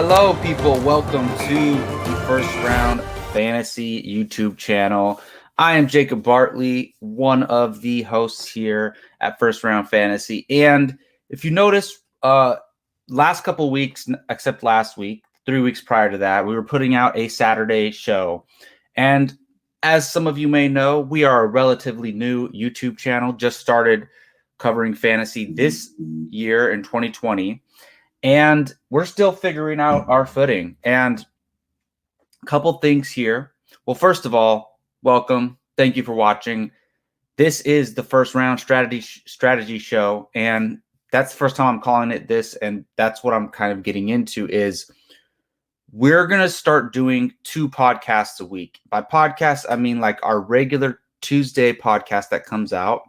Hello, people. Welcome to the First Round Fantasy YouTube channel. I am Jacob Bartley, one of the hosts here at First Round Fantasy. And if you notice, last couple weeks, except last week, 3 weeks prior to that, we were putting out a Saturday show. And as some of you may know, we are a relatively new YouTube channel, just started covering fantasy this year in 2020. And we're still figuring out our footing. And a couple things here. Well, first of all, welcome. Thank you for watching. This is the First Round strategy show. And that's the first time I'm calling it this. And that's what I'm kind of getting into is we're going to start doing 2 podcasts a week. By podcast, I mean like our regular Tuesday podcast that comes out.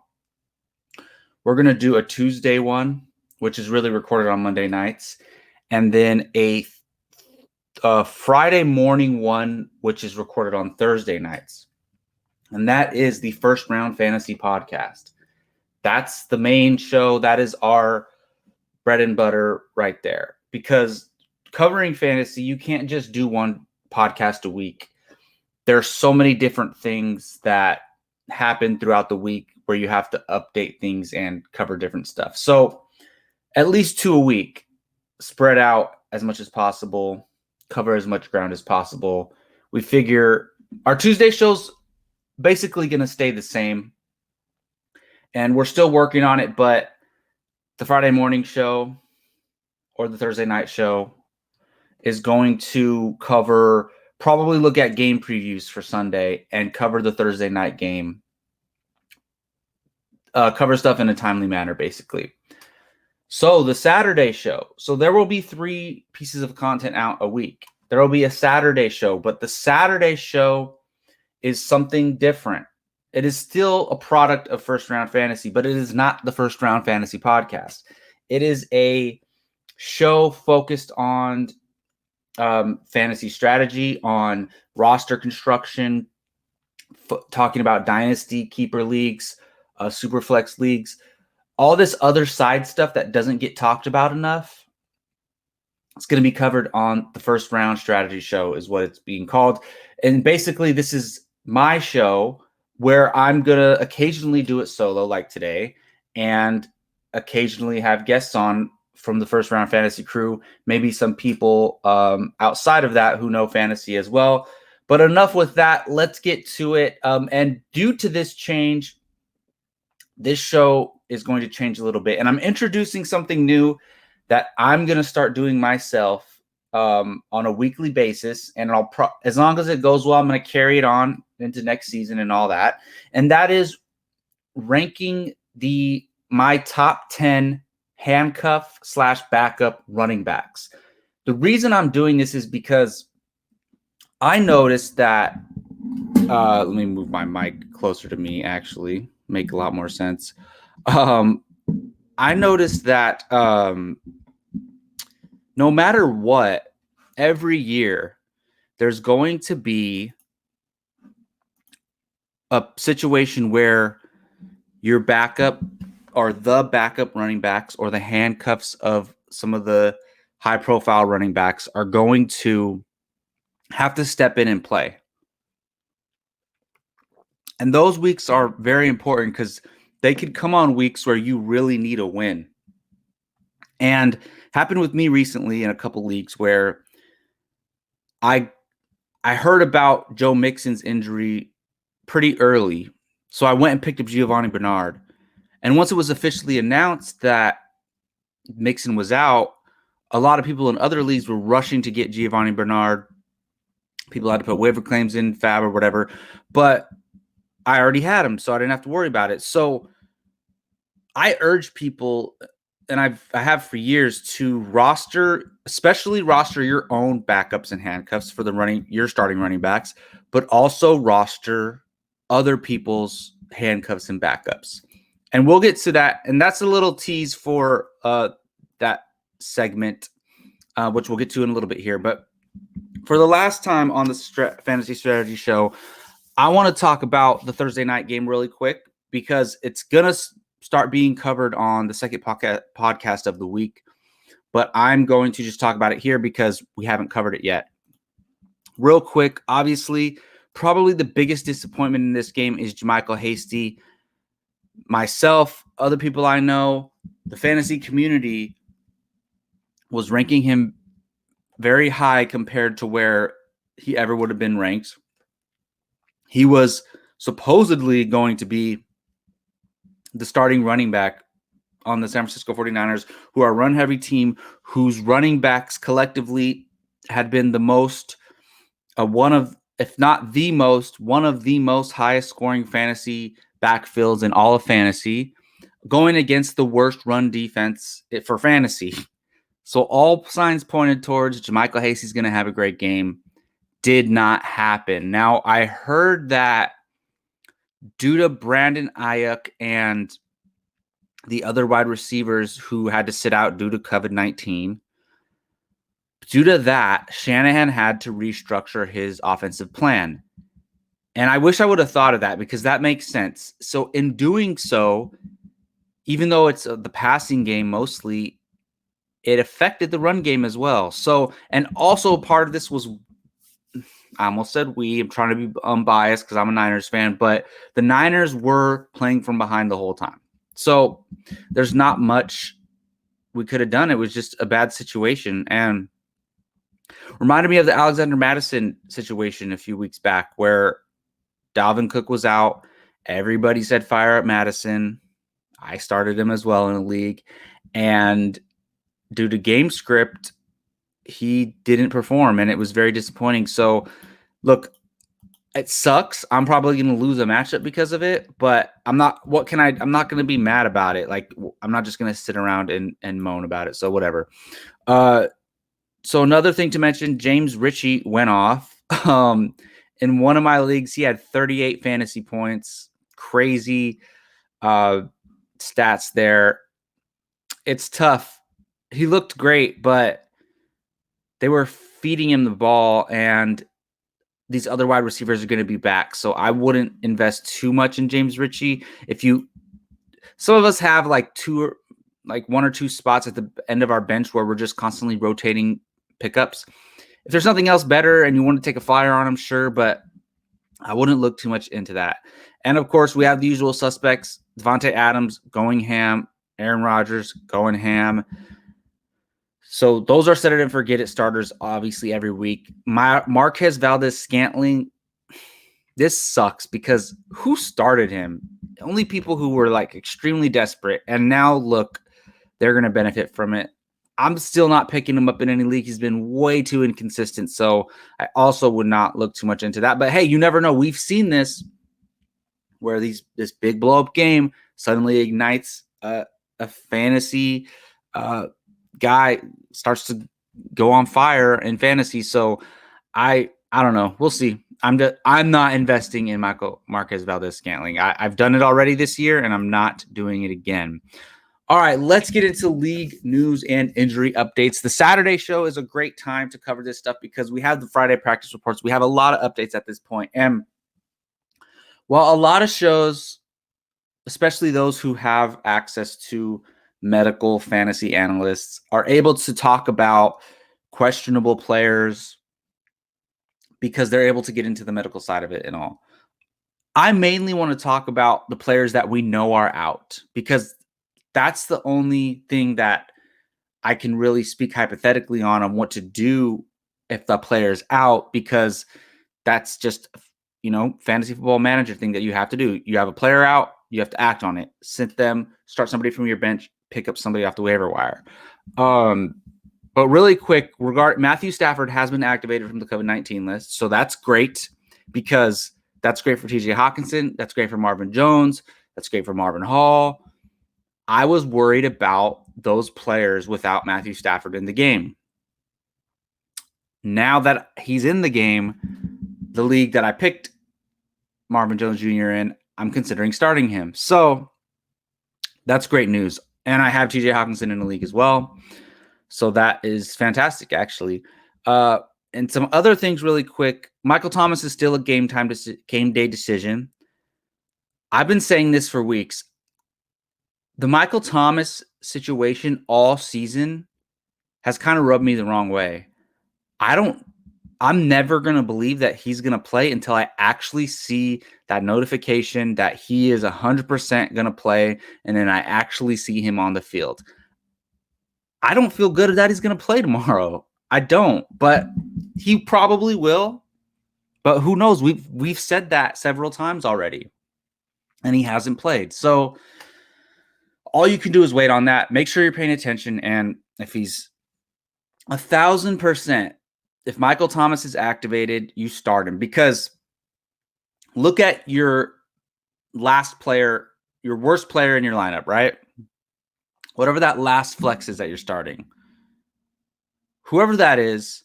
We're going to do a Tuesday one, which is really recorded on Monday nights, and then a Friday morning one, which is recorded on Thursday nights. And that is the First Round Fantasy Podcast. That's the main show. That is our bread and butter right there. Because covering fantasy, you can't just do one podcast a week. There's so many different things that happen throughout the week where you have to update things and cover different stuff. So at least 2 a week, spread out as much as possible, cover as much ground as possible. We figure our Tuesday show's basically going to stay the same, and we're still working on it, but the Friday morning show or the Thursday night show is going to probably look at game previews for Sunday and cover the Thursday night game, cover stuff in a timely manner, basically. So the Saturday show. So there will be 3 pieces of content out a week. There will be a Saturday show, but the Saturday show is something different. It is still a product of First Round Fantasy, but it is not the First Round Fantasy Podcast. It is a show focused on fantasy strategy, on roster construction, talking about dynasty keeper leagues, superflex leagues. All this other side stuff that doesn't get talked about enough, it's going to be covered on the First Round Strategy Show is what it's being called. And basically, this is my show where I'm going to occasionally do it solo like today and occasionally have guests on from the First Round Fantasy crew, maybe some people outside of that who know fantasy as well. But enough with that. Let's get to it. And due to this change, this show is going to change a little bit. And I'm introducing something new that I'm going to start doing myself on a weekly basis. And as long as it goes well, I'm going to carry it on into next season and all that. And that is ranking my top 10 handcuff / backup running backs. The reason I'm doing this is because I noticed that, let me move my mic closer to me, actually make a lot more sense. I noticed that no matter what, every year there's going to be a situation where your backup or the backup running backs or the handcuffs of some of the high-profile running backs are going to have to step in and play. And those weeks are very important because they could come on weeks where you really need a win. And happened with me recently in a couple leagues where I heard about Joe Mixon's injury pretty early. So I went and picked up Giovanni Bernard. And once it was officially announced that Mixon was out, a lot of people in other leagues were rushing to get Giovanni Bernard. People had to put waiver claims in, Fab or whatever. But I already had him, so I didn't have to worry about it. So I urge people, and I have for years, to especially roster your own backups and handcuffs for your starting running backs, but also roster other people's handcuffs and backups. And we'll get to that. And that's a little tease for that segment, which we'll get to in a little bit here. But for the last time on the Fantasy Strategy Show, I want to talk about the Thursday night game really quick because it's going to start being covered on the second podcast of the week. but I'm going to just talk about it here because we haven't covered it yet. Real quick, obviously, probably the biggest disappointment in this game is JaMychal Hasty. Myself, other people I know, the fantasy community was ranking him very high compared to where he ever would have been ranked. He was supposedly going to be the starting running back on the San Francisco 49ers, who are a run-heavy team, whose running backs collectively had been the most, one of the most highest scoring fantasy backfields in all of fantasy, going against the worst run defense for fantasy. So all signs pointed towards JaMychal Hasty's going to have a great game. Did not happen. Now, I heard that due to Brandon Ayuk and the other wide receivers who had to sit out due to COVID-19, due to that, Shanahan had to restructure his offensive plan. And I wish I would have thought of that because that makes sense. So in doing so, even though it's the passing game mostly, it affected the run game as well. So, and also part of this was, I almost said I'm trying to be unbiased because I'm a Niners fan, but the Niners were playing from behind the whole time. So there's not much we could have done. It was just a bad situation. And reminded me of the Alexander Madison situation a few weeks back where Dalvin Cook was out. Everybody said fire up Madison. I started him as well in the league. And due to game script, he didn't perform, and it was very disappointing. So, look, it sucks. I'm probably going to lose a matchup because of it, but I'm not going to be mad about it. Like, I'm not just going to sit around and moan about it. So whatever. So another thing to mention, James Ritchie went off. In one of my leagues, he had 38 fantasy points. Crazy stats there. It's tough. He looked great, but they were feeding him the ball, and these other wide receivers are going to be back. So I wouldn't invest too much in James Ritchie. Some of us have like one or two spots at the end of our bench where we're just constantly rotating pickups. If there's nothing else better and you want to take a flyer on him, sure, but I wouldn't look too much into that. And of course, we have the usual suspects: Devontae Adams going ham, Aaron Rodgers going ham. So those are set it and forget it starters, obviously, every week. Marquez Valdes-Scantling, this sucks because who started him? Only people who were like extremely desperate. And now look, they're going to benefit from it. I'm still not picking him up in any league. He's been way too inconsistent. So I also would not look too much into that. But hey, you never know. We've seen this where this big blow up game suddenly ignites a fantasy guy starts to go on fire in fantasy. So I don't know. We'll see. I'm not investing in Marquez Valdes-Scantling. I've done it already this year, and I'm not doing it again. All right, let's get into league news and injury updates. The Saturday show is a great time to cover this stuff because we have the Friday practice reports. We have a lot of updates at this point. And while a lot of shows, especially those who have access to medical fantasy analysts, are able to talk about questionable players because they're able to get into the medical side of it and all, I mainly want to talk about the players that we know are out because that's the only thing that I can really speak hypothetically on what to do if the player's out, because that's just, fantasy football manager thing that you have to do. You have a player out, you have to act on it. Sit them, start somebody from your bench, pick up somebody off the waiver wire. But really quick, Matthew Stafford has been activated from the COVID-19 list. So that's great because that's great for TJ Hawkinson. That's great for Marvin Jones. That's great for Marvin Hall. I was worried about those players without Matthew Stafford in the game. Now that he's in the game, the league that I picked Marvin Jones Jr. in, I'm considering starting him. So that's great news. And I have TJ Hawkinson in the league as well. So that is fantastic, actually. And some other things really quick. Michael Thomas is still a game day decision. I've been saying this for weeks. The Michael Thomas situation all season has kind of rubbed me the wrong way. I'm never going to believe that he's going to play until I actually see that notification that he is 100% going to play, and then I actually see him on the field. I don't feel good that he's going to play tomorrow. I don't, but he probably will. But who knows? We've said that several times already, and he hasn't played. So all you can do is wait on that. Make sure you're paying attention, and if he's 1,000%, if Michael Thomas is activated, you start him, because look at your last player, your worst player in your lineup, right? Whatever that last flex is that you're starting, whoever that is,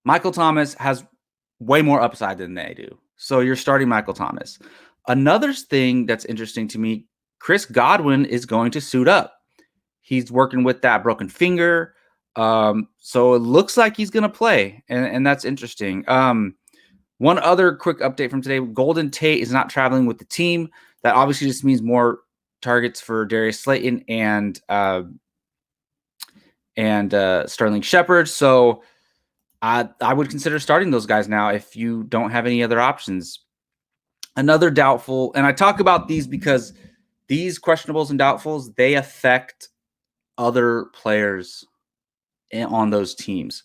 Michael Thomas has way more upside than they do. So you're starting Michael Thomas. Another thing that's interesting to me, Chris Godwin is going to suit up. He's working with that broken finger. So it looks like he's going to play, and that's interesting. One other quick update from today, Golden Tate is not traveling with the team. That obviously just means more targets for Darius Slayton and Sterling Shepard. So I would consider starting those guys now if you don't have any other options. Another doubtful, and I talk about these because these questionables and doubtfuls, they affect other players on those teams.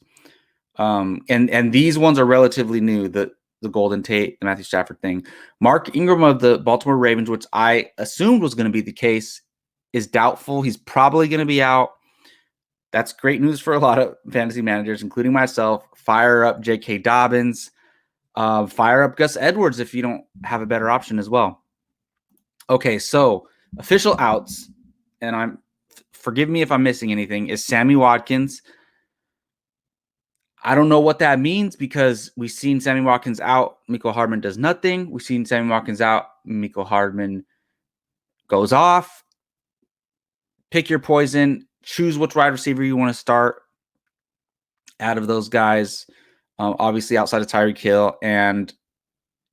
And these ones are relatively new, the Golden Tate and Matthew Stafford thing. Mark Ingram of the Baltimore Ravens, which I assumed was going to be the case, is doubtful. He's probably going to be out. That's great news for a lot of fantasy managers, including myself. Fire up J.K. Dobbins. Fire up Gus Edwards if you don't have a better option as well. Okay, so official outs, and forgive me if I'm missing anything, is Sammy Watkins. I don't know what that means because we've seen Sammy Watkins out. Mecole Hardman does nothing. We've seen Sammy Watkins out. Mecole Hardman goes off. Pick your poison. Choose which wide receiver you want to start out of those guys. Obviously, outside of Tyreek Hill. And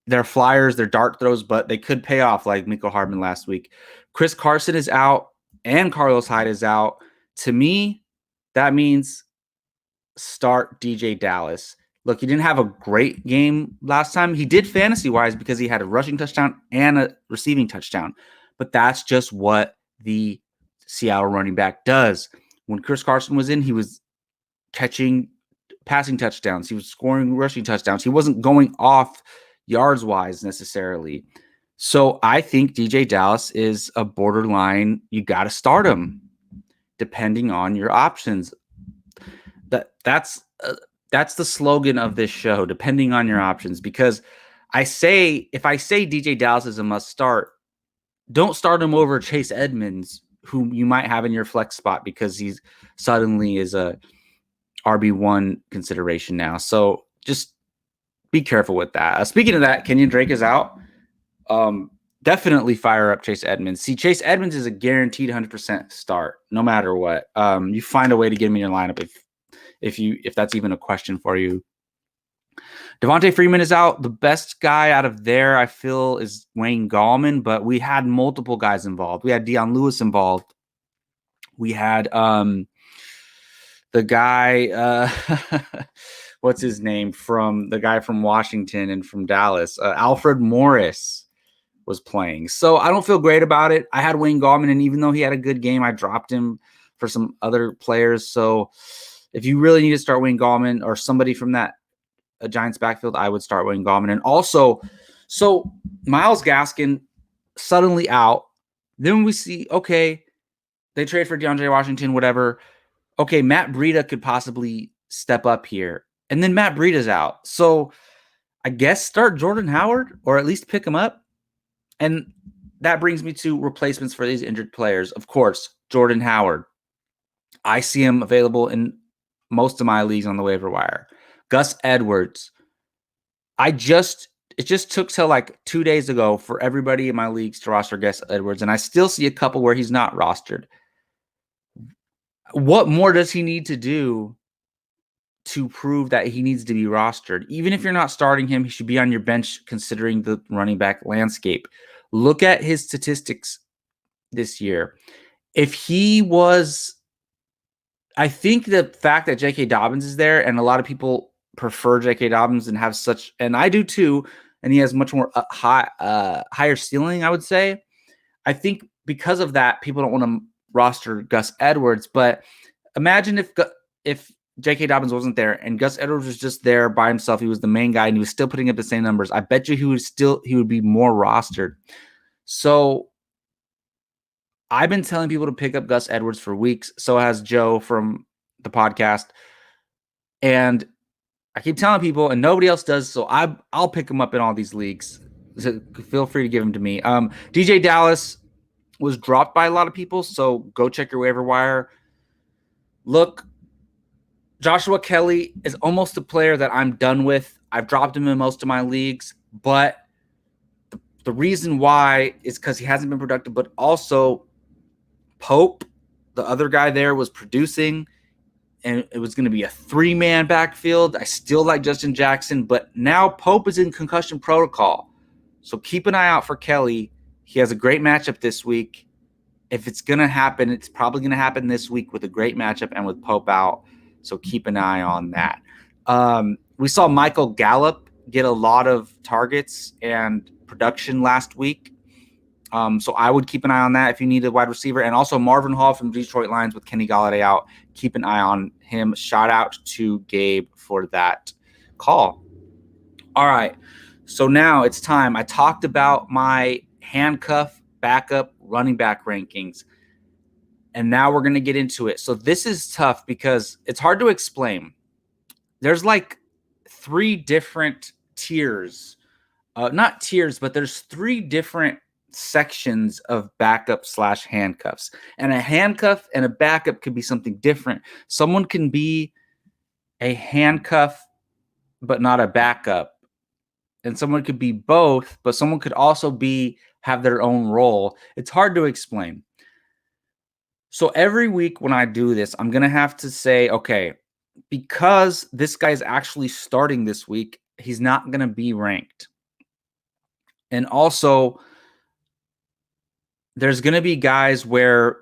they're flyers, they're dart throws, but they could pay off like Mecole Hardman last week. Chris Carson is out and Carlos Hyde is out. To me, that means start DJ Dallas. Look, he didn't have a great game last time. He did fantasy-wise because he had a rushing touchdown and a receiving touchdown. But that's just what the Seattle running back does. When Chris Carson was in, he was catching passing touchdowns. He was scoring rushing touchdowns. He wasn't going off yards-wise necessarily. So I think DJ Dallas is a borderline, you got to start him depending on your options. That's the slogan of this show, depending on your options, because if I say DJ Dallas is a must start, don't start him over Chase Edmonds, who you might have in your flex spot because he's suddenly is a RB1 consideration now. So just be careful with that. Speaking of that, Kenyon Drake is out. Definitely fire up Chase Edmonds. See, Chase Edmonds is a guaranteed 100% start, no matter what. You find a way to get him in your lineup if that's even a question for you. Devontae Freeman is out. The best guy out of there, I feel, is Wayne Gallman, but we had multiple guys involved. We had Deion Lewis involved. We had the guy, what's his name, from the guy from Washington and from Dallas, Alfred Morris was playing. So I don't feel great about it. I had Wayne Gallman, and even though he had a good game, I dropped him for some other players. So if you really need to start Wayne Gallman or somebody from that Giants backfield, I would start Wayne Gallman. And also, so Myles Gaskin suddenly out. Then we see, okay, they trade for DeAndre Washington, whatever. Okay, Matt Breida could possibly step up here. And then Matt Breida's out. So I guess start Jordan Howard or at least pick him up. And that brings me to replacements for these injured players. Of course, Jordan Howard. I see him available in most of my leagues on the waiver wire. Gus Edwards. It just took till like 2 days ago for everybody in my leagues to roster Gus Edwards, and I still see a couple where he's not rostered. What more does he need to do to prove that he needs to be rostered? Even if you're not starting him, he should be on your bench considering the running back landscape. Look at his statistics this year. If he was I think the fact that J.K. Dobbins is there, and a lot of people prefer J.K. Dobbins and have such, and I do too, and he has much more higher ceiling, I would say. I think because of that, people don't want to roster Gus Edwards. But imagine if J.K. Dobbins wasn't there and Gus Edwards was just there by himself. He was the main guy and he was still putting up the same numbers. I bet you he would be more rostered. So I've been telling people to pick up Gus Edwards for weeks. So has Joe from the podcast. And I keep telling people, and nobody else does. So I'll pick him up in all these leagues. So feel free to give him to me. DJ Dallas was dropped by a lot of people. So go check your waiver wire. Look, Joshua Kelly is almost a player that I'm done with. I've dropped him in most of my leagues, but the reason why is because he hasn't been productive, but also Pope, the other guy there, was producing, and it was going to be a 3-man backfield. I still like Justin Jackson, but now Pope is in concussion protocol. So keep an eye out for Kelly. He has a great matchup this week. If it's going to happen, it's probably going to happen this week with a great matchup and with Pope out. So keep an eye on that. We saw Michael Gallup get a lot of targets and production last week. So I would keep an eye on that if you need a wide receiver. And also Marvin Hall from Detroit Lions with Kenny Golladay out. Keep an eye on him. Shout out to Gabe for that call. All right. So now it's time. I talked about my handcuff backup running back rankings. And now we're going to get into it. So this is tough because it's hard to explain. There's like 3 different tiers. Not tiers, but there's 3 different sections of backup / handcuffs. And a handcuff and a backup could be something different. Someone can be a handcuff, but not a backup. And someone could be both, but someone could also have their own role. It's hard to explain. So every week when I do this, I'm going to have to say, okay, because this guy is actually starting this week, he's not going to be ranked. And also, there's going to be guys ranked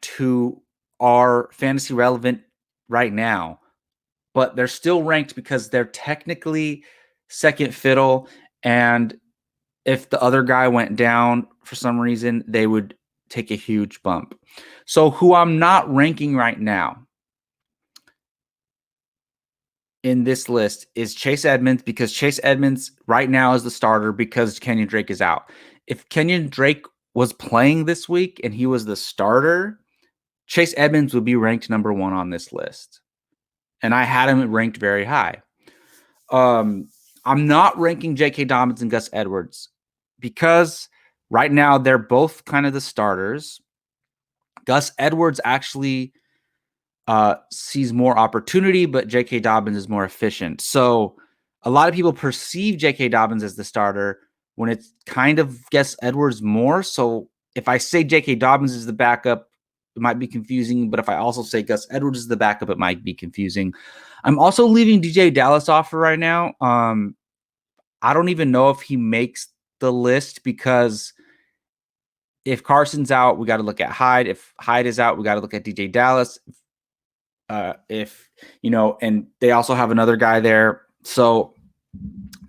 who are fantasy relevant right now, but they're still ranked because they're technically second fiddle. And if the other guy went down for some reason, they would take a huge bump. So who I'm not ranking right now in this list is Chase Edmonds, because Chase Edmonds right now is the starter because Kenyon Drake is out. If Kenyon Drake was playing this week and he was the starter, Chase Edmonds would be ranked number 1 on this list. And I had him ranked very high. I'm not ranking J.K. Dobbins and Gus Edwards because right now they're both kind of the starters. Gus Edwards actually sees more opportunity, but J.K. Dobbins is more efficient. So a lot of people perceive J.K. Dobbins as the starter when it's kind of Gus Edwards more. So if I say J.K. Dobbins is the backup, it might be confusing. But if I also say Gus Edwards is the backup, it might be confusing. I'm also leaving DJ Dallas off for right now. I don't even know if he makes the list because if Carson's out, we got to look at Hyde. If Hyde is out, we got to look at DJ Dallas. And they also have another guy there. So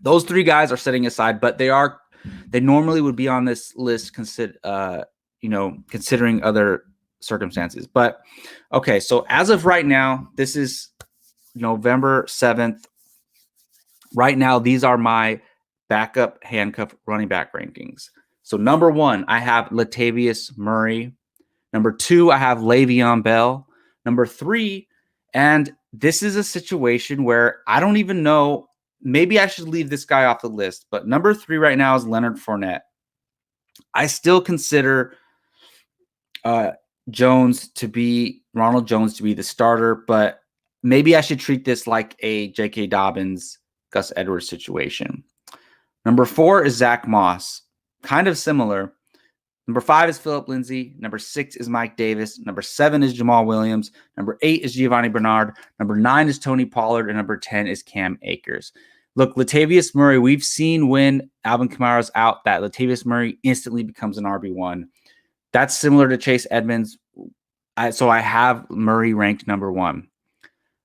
those 3 guys are setting aside, but they normally would be on this list considering other circumstances. But okay, so as of right now, this is November 7th. Right now, these are my backup handcuff running back rankings. So number 1, I have Latavius Murray. Number 2, I have Le'Veon Bell. Number 3, and this is a situation where I don't even know, maybe I should leave this guy off the list, but number 3 right now is Leonard Fournette. I still consider Ronald Jones to be the starter, but maybe I should treat this like a J.K. Dobbins, Gus Edwards situation. Number 4 is Zach Moss. Kind of similar. Number 5 is Philip Lindsay. Number 6 is Mike Davis. Number 7 is Jamal Williams. Number 8 is Giovanni Bernard. Number 9 is Tony Pollard. And number 10 is Cam Akers. Look, Latavius Murray, we've seen when Alvin Kamara's out that Latavius Murray instantly becomes an RB1. That's similar to Chase Edmonds. So I have Murray ranked number 1.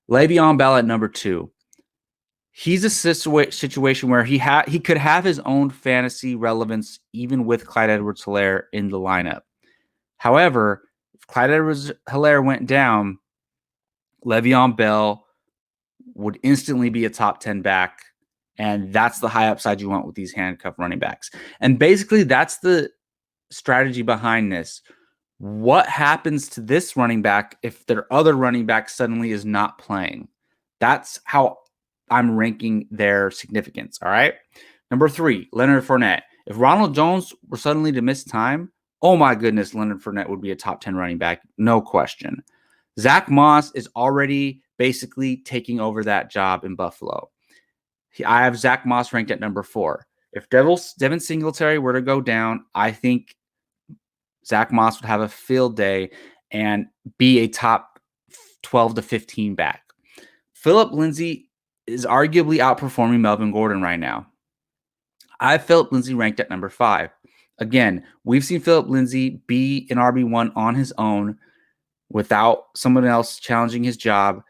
Le'Veon Bell at number 2. He's a situation where he could have his own fantasy relevance even with Clyde Edwards-Helaire in the lineup. However, if Clyde Edwards-Helaire went down, Le'Veon Bell would instantly be a top 10 back, and that's the high upside you want with these handcuff running backs. And basically, that's the strategy behind this. What happens to this running back if their other running back suddenly is not playing? That's how I'm ranking their significance, all right? Number 3, Leonard Fournette. If Ronald Jones were suddenly to miss time, oh my goodness, Leonard Fournette would be a top 10 running back, no question. Zach Moss is already basically taking over that job in Buffalo. I have Zach Moss ranked at number 4. If Devin Singletary were to go down, I think Zach Moss would have a field day and be a top 12 to 15 back. Phillip Lindsay is arguably outperforming Melvin Gordon right now. I have Phillip Lindsay ranked at number 5. Again, we've seen Phillip Lindsay be an RB1 on his own without someone else challenging his job.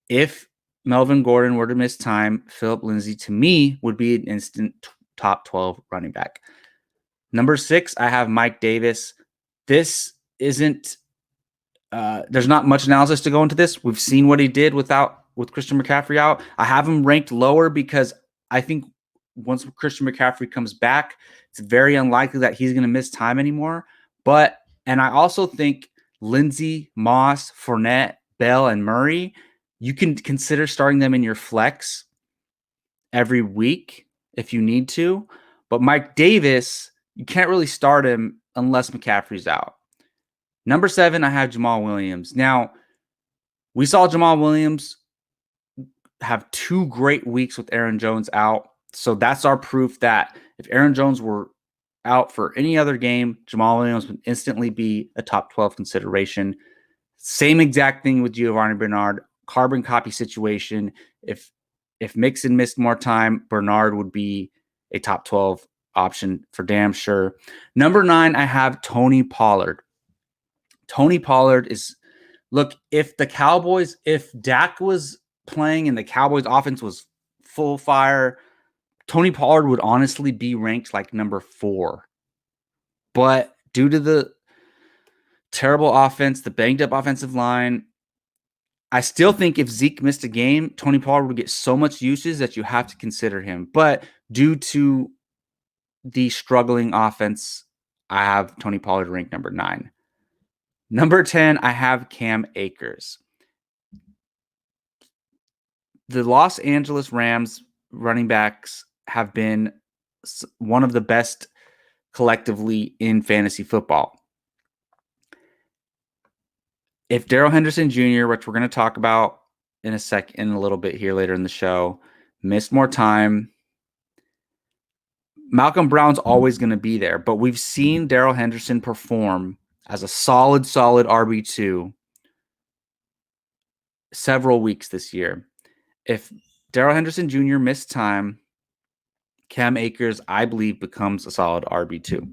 If Melvin Gordon were to miss time, Phillip Lindsay, to me, would be an instant top 12 running back. Number 6, I have Mike Davis. This isn't there's not much analysis to go into this. We've seen what he did with Christian McCaffrey out. I have him ranked lower because I think once Christian McCaffrey comes back, it's very unlikely that he's going to miss time anymore. And I also think Lindsay, Moss, Fournette, Bell, and Murray, you can consider starting them in your flex every week if you need to. But Mike Davis, you can't really start him unless McCaffrey's out. Number 7, I have Jamal Williams. Now, we saw Jamal Williams have 2 great weeks with Aaron Jones out. So that's our proof that if Aaron Jones were out for any other game, Jamal Williams would instantly be a top 12 consideration. Same exact thing with Giovanni Bernard. Carbon copy situation. If Mixon missed more time, Bernard would be a top 12 option for damn sure. Number 9, I have Tony Pollard. Tony Pollard is, look, if Dak was playing and the Cowboys offense was full fire, Tony Pollard would honestly be ranked like number 4. But due to the terrible offense, the banged up offensive line, I still think if Zeke missed a game, Tony Pollard would get so much usage that you have to consider him. But due to the struggling offense, I have Tony Pollard ranked number 9. Number 10, I have Cam Akers. The Los Angeles Rams running backs have been one of the best collectively in fantasy football. If Darrell Henderson Jr., which we're going to talk about in a little bit here later in the show, missed more time, Malcolm Brown's always going to be there. But we've seen Darrell Henderson perform as a solid RB2 several weeks this year. If Darrell Henderson Jr. missed time, Cam Akers, I believe, becomes a solid RB2.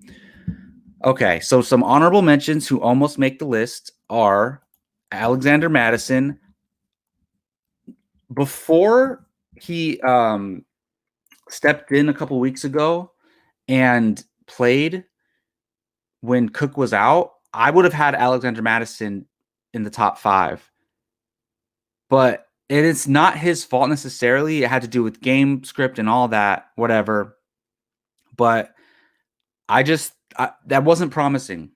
Okay, so some honorable mentions who almost make the list are Alexander Madison. Before he stepped in a couple weeks ago and played when Cook was out, I would have had Alexander Madison in the top 5. But it's not his fault necessarily. It had to do with game script and all that, whatever. But that wasn't promising.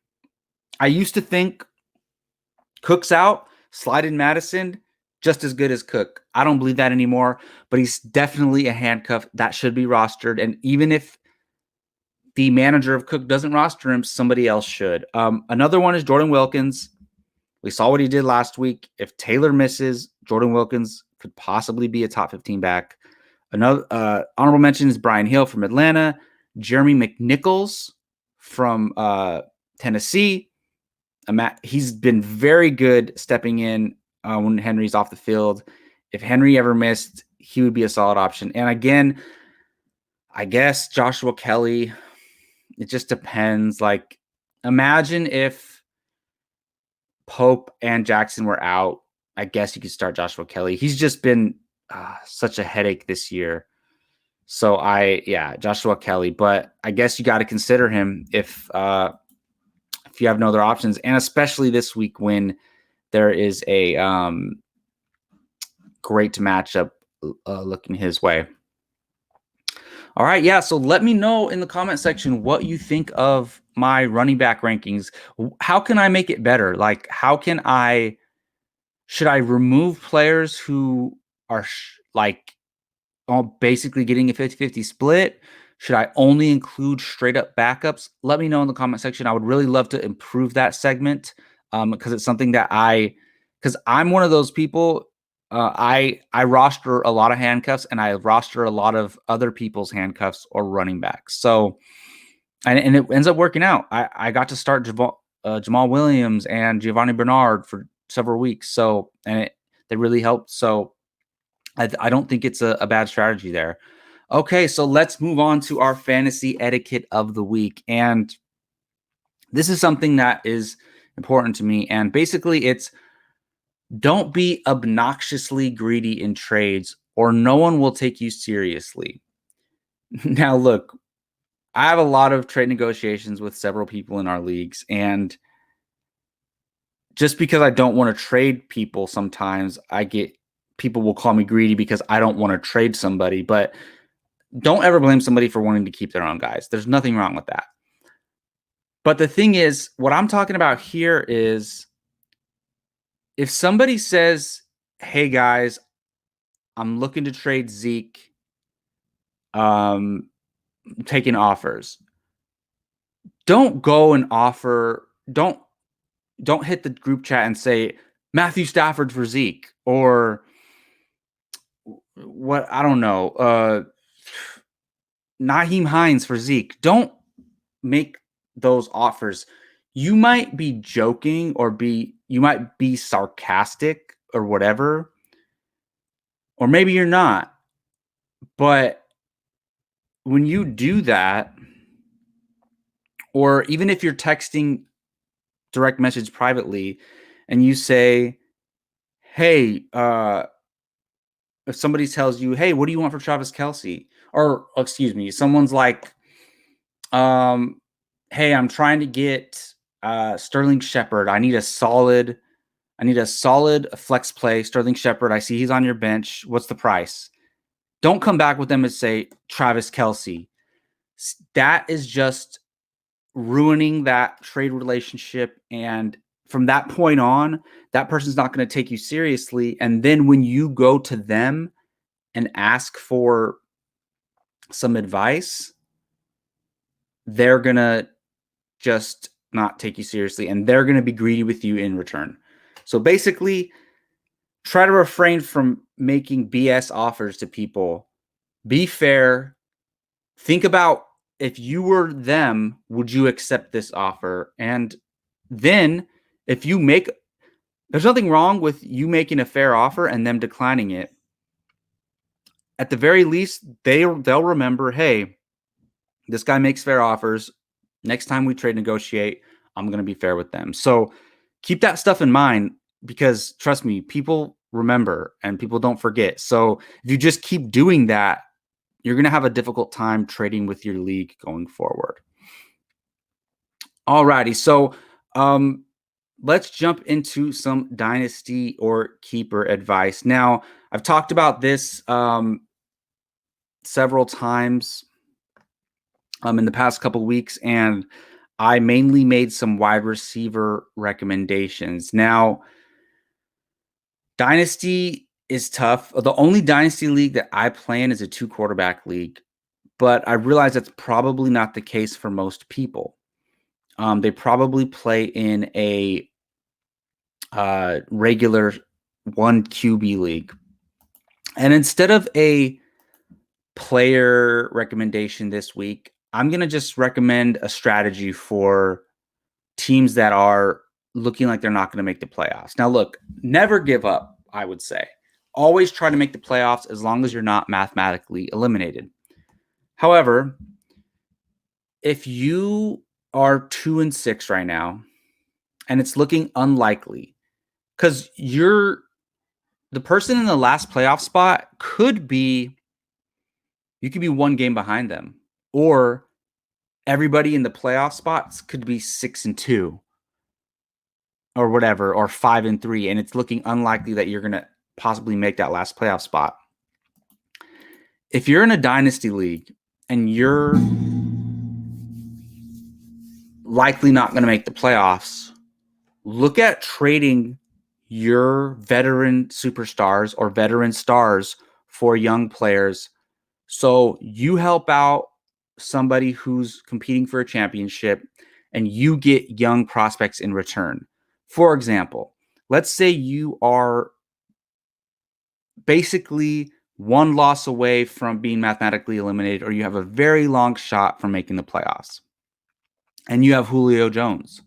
I used to think Cook's out, slide in Madison, just as good as Cook. I don't believe that anymore, but he's definitely a handcuff that should be rostered. And even if the manager of Cook doesn't roster him, somebody else should. Another one is Jordan Wilkins. We saw what he did last week. If Taylor misses, Jordan Wilkins could possibly be a top 15 back. Another honorable mention is Brian Hill from Atlanta, Jeremy McNichols from Tennessee. He's been very good stepping in when Henry's off the field. If Henry ever missed, he would be a solid option. And again, I guess Joshua Kelly, it just depends. Like, imagine if Pope and Jackson were out, I guess you could start Joshua Kelly. He's just been such a headache this year. So Joshua Kelly, but I guess you got to consider him if you have no other options, and especially this week when there is a great matchup looking his way. All right, yeah. So let me know in the comment section what you think of my running back rankings. How can I make it better? Like, should I remove players who are basically getting a 50-50 split? Should I only include straight up backups? Let me know in the comment section. I would really love to improve that segment because it's something that because I'm one of those people. I roster a lot of handcuffs and I roster a lot of other people's handcuffs or running backs. So, and it ends up working out. I got to start Jamal Williams and Giovanni Bernard for several weeks. So, and they really helped. So I don't think it's a bad strategy there. Okay, so let's move on to our fantasy etiquette of the week. And this is something that is important to me. And basically, it's don't be obnoxiously greedy in trades or no one will take you seriously. Now, look, I have a lot of trade negotiations with several people in our leagues. And just because I don't want to trade people, sometimes people will call me greedy because I don't want to trade somebody. But don't ever blame somebody for wanting to keep their own guys. There's nothing wrong with that. But the thing is, what I'm talking about here is if somebody says, hey, guys, I'm looking to trade Zeke, taking offers. Don't go and offer, don't hit the group chat and say Matthew Stafford for Zeke or what, I don't know, Naheem Hines for Zeke. Don't make those offers. You might be joking or you might be sarcastic or whatever, or maybe you're not. But when you do that, or even if you're texting direct message privately and you say, hey, if somebody tells you, hey, what do you want for Travis Kelce? Or excuse me, someone's like, hey, I'm trying to get Sterling Shepard. I need a solid flex play. Sterling Shepard, I see he's on your bench. What's the price? Don't come back with them and say Travis Kelce. That is just ruining that trade relationship. And from that point on, that person's not going to take you seriously. And then when you go to them and ask for some advice, they're going to just not take you seriously and they're going to be greedy with you in return. So basically, try to refrain from making BS offers to people. Be fair. Think about if you were them, would you accept this offer? And then if you there's nothing wrong with you making a fair offer and them declining it. At the very least, they'll remember, hey, this guy makes fair offers. Next time we trade negotiate, I'm going to be fair with them. So keep that stuff in mind because trust me, people remember and people don't forget. So if you just keep doing that, you're going to have a difficult time trading with your league going forward. Alrighty. So let's jump into some dynasty or keeper advice. Now, I've talked about this several times in the past couple of weeks, and I mainly made some wide receiver recommendations. Now, dynasty is tough. The only dynasty league that I play in is a 2-quarterback league, but I realize that's probably not the case for most people. They probably play in a regular 1 QB league. And instead of a player recommendation this week, I'm going to just recommend a strategy for teams that are looking like they're not going to make the playoffs. Now, look, never give up, I would say. Always try to make the playoffs as long as you're not mathematically eliminated. However, if you are 2-6 right now and it's looking unlikely because the person in the last playoff spot could be, you could be one game behind them, or everybody in the playoff spots could be 6-2 or whatever, or 5-3, and it's looking unlikely that you're going to possibly make that last playoff spot. If you're in a dynasty league and you're likely not going to make the playoffs, look at trading your veteran superstars or veteran stars for young players. So you help out somebody who's competing for a championship and you get young prospects in return. For example, let's say you are basically one loss away from being mathematically eliminated, or you have a very long shot from making the playoffs, and you have Julio Jones.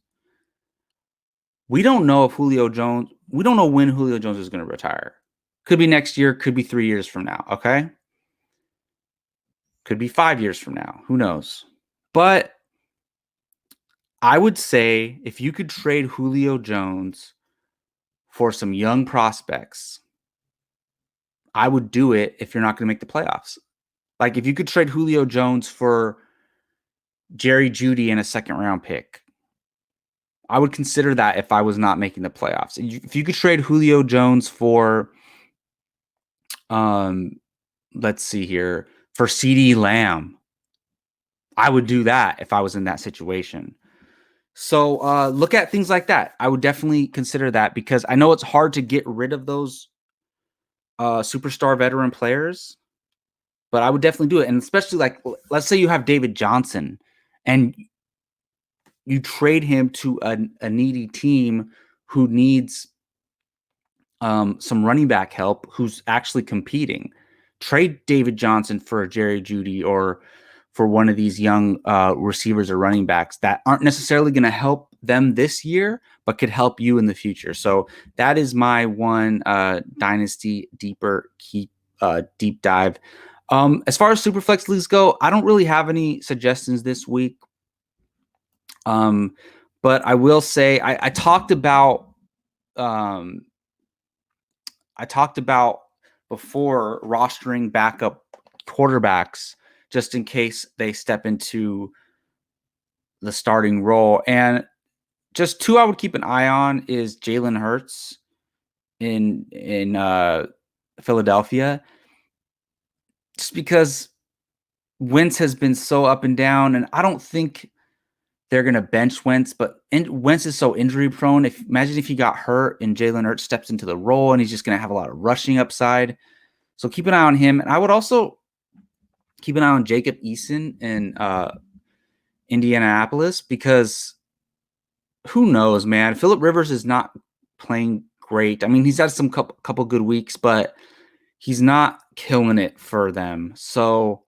We don't know when Julio Jones is going to retire. Could be next year, could be 3 years from now, okay? Could be 5 years from now. Who knows? But I would say if you could trade Julio Jones for some young prospects, I would do it if you're not going to make the playoffs. Like if you could trade Julio Jones for Jerry Jeudy and a second-round pick, I would consider that if I was not making the playoffs. If you could trade Julio Jones for, let's see here, for CeeDee Lamb, I would do that if I was in that situation. So look at things like that. I would definitely consider that because I know it's hard to get rid of those superstar veteran players, but I would definitely do it. And especially like, let's say you have David Johnson and you trade him to a needy team who needs some running back help, who's actually competing. Trade David Johnson for Jerry Jeudy or for one of these young receivers or running backs that aren't necessarily going to help them this year, but could help you in the future. So that is my one dynasty deep dive. As far as Superflex leagues go, I don't really have any suggestions this week. But I will say I talked about before rostering backup quarterbacks just in case they step into the starting role. And just two I would keep an eye on is Jalen Hurts in Philadelphia, just because Wentz has been so up and down, and I don't think they're going to bench Wentz, but Wentz is so injury prone. Imagine if he got hurt and Jalen Hurts steps into the role and he's just going to have a lot of rushing upside. So keep an eye on him. And I would also keep an eye on Jacob Eason in Indianapolis, because who knows, man? Phillip Rivers is not playing great. I mean, he's had some couple good weeks, but he's not killing it for them. So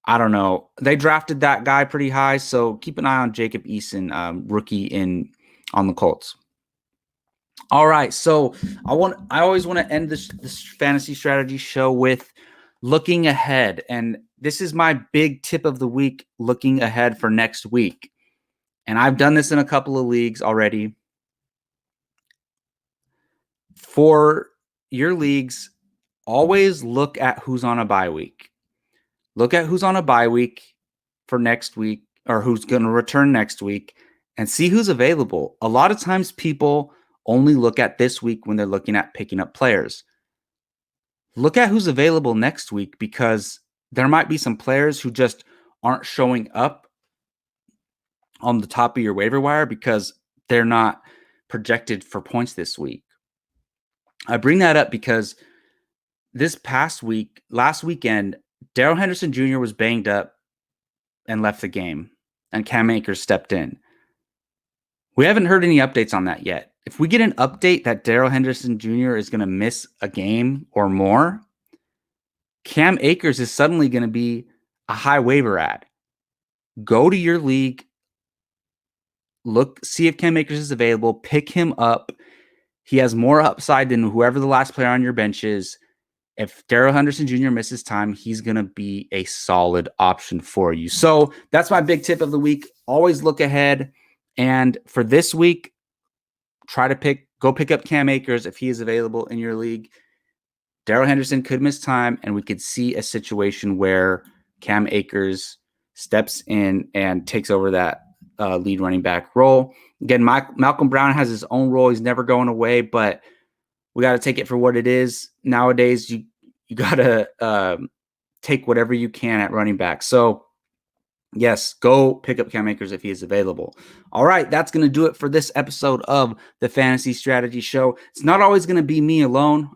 I don't know. They drafted that guy pretty high, so keep an eye on Jacob Eason, rookie on the Colts. All right, so I always want to end this fantasy strategy show with looking ahead, and this is my big tip of the week: looking ahead for next week. And I've done this in a couple of leagues already. For your leagues, always look at who's on a bye week. Look at who's on a bye week for next week, or who's going to return next week, and see who's available. A lot of times people only look at this week when they're looking at picking up players. Look at who's available next week, because there might be some players who just aren't showing up on the top of your waiver wire because they're not projected for points this week. I bring that up because last weekend, Darrell Henderson Jr. was banged up and left the game, and Cam Akers stepped in. We haven't heard any updates on that yet. If we get an update that Darrell Henderson Jr. is going to miss a game or more, Cam Akers is suddenly going to be a high waiver ad. Go to your league, see if Cam Akers is available, pick him up. He has more upside than whoever the last player on your bench is. If Darrell Henderson Jr. misses time, he's going to be a solid option for you. So that's my big tip of the week. Always look ahead. And for this week, go pick up Cam Akers if he is available in your league. Darrell Henderson could miss time, and we could see a situation where Cam Akers steps in and takes over that lead running back role. Again, Malcolm Brown has his own role. He's never going away, but we got to take it for what it is. Nowadays, you got to take whatever you can at running back. So, yes, go pick up Cam Akers if he is available. All right, that's going to do it for this episode of the Fantasy Strategy Show. It's not always going to be me alone.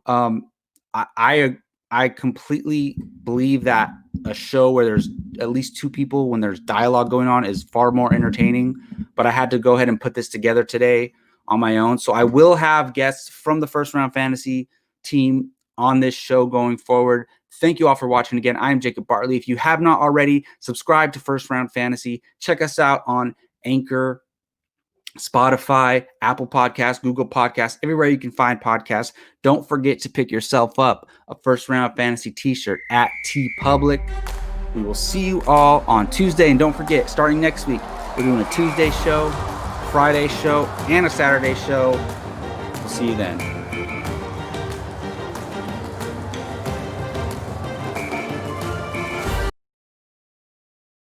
I completely believe that a show where there's at least two people when there's dialogue going on is far more entertaining, but I had to go ahead and put this together today on my own. So I will have guests from the First Round Fantasy team on this show going forward. Thank you all for watching. Again, I am Jacob Bartley. If you have not already, subscribe to First Round Fantasy. Check us out on Anchor, Spotify, Apple Podcasts, Google Podcasts, everywhere you can find podcasts. Don't forget to pick yourself up a First Round Fantasy t-shirt at TeePublic. We will see you all on Tuesday. And don't forget, starting next week, we're doing a Tuesday show, Friday show, and a Saturday show. We'll see you then.